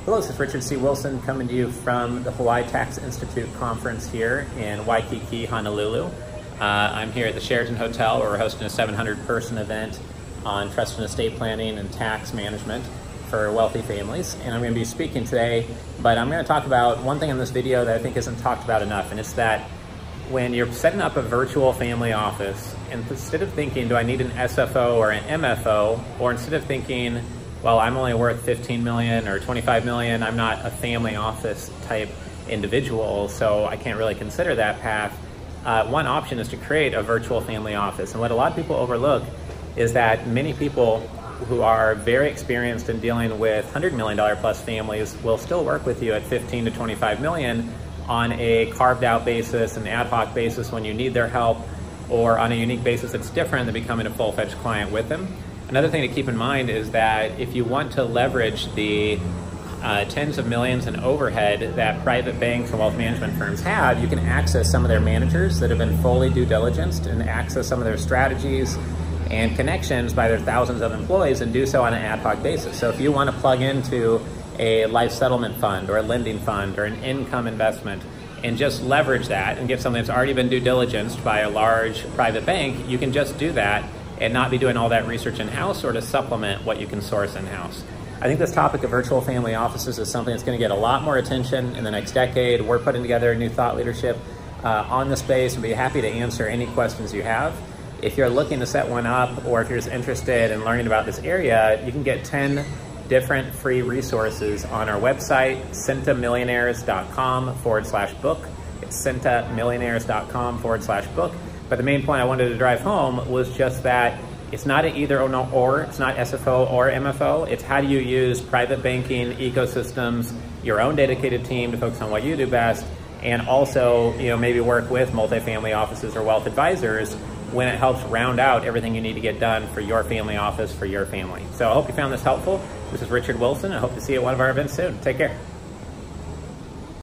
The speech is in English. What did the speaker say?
Hello, this is Richard C. Wilson coming to you from the Hawaii Tax Institute conference here in Waikiki, Honolulu. I'm here at the Sheraton Hotel where we're hosting a 700-person event on trust and estate planning and tax management for wealthy families. And I'm going to be speaking today, but I'm going to talk about one thing in this video that I think isn't talked about enough, and it's that when you're setting up a virtual family office, instead of thinking, do I need an SFO or an MFO, or instead of thinking, well, I'm only worth 15 million or 25 million, I'm not a family office type individual, so I can't really consider that path. One option is to create a virtual family office. And what a lot of people overlook is that many people who are very experienced in dealing with $100 million plus families will still work with you at 15 to 25 million on a carved out basis, an ad hoc basis when you need their help, or on a unique basis that's different than becoming a full-fledged client with them. Another thing to keep in mind is that if you want to leverage the tens of millions in overhead that private banks and wealth management firms have, you can access some of their managers that have been fully due diligenced and access some of their strategies and connections by their thousands of employees and do so on an ad hoc basis. So if you want to plug into a life settlement fund or a lending fund or an income investment and just leverage that and get something that's already been due diligenced by a large private bank, you can just do that and not be doing all that research in-house or to supplement what you can source in-house. I think this topic of virtual family offices is something that's going to get a lot more attention in the next decade. We're putting together a new thought leadership on the space and be happy to answer any questions you have. If you're looking to set one up, or if you're just interested in learning about this area, you can get 10 different free resources on our website, centamillionaires.com/book. It's centamillionaires.com/book. But the main point I wanted to drive home was just that it's not an either or, it's not SFO or MFO. It's how do you use private banking ecosystems, your own dedicated team to focus on what you do best, and also, maybe work with multifamily offices or wealth advisors when it helps round out everything you need to get done for your family office, for your family. So I hope you found this helpful. This is Richard Wilson. I hope to see you at one of our events soon. Take care.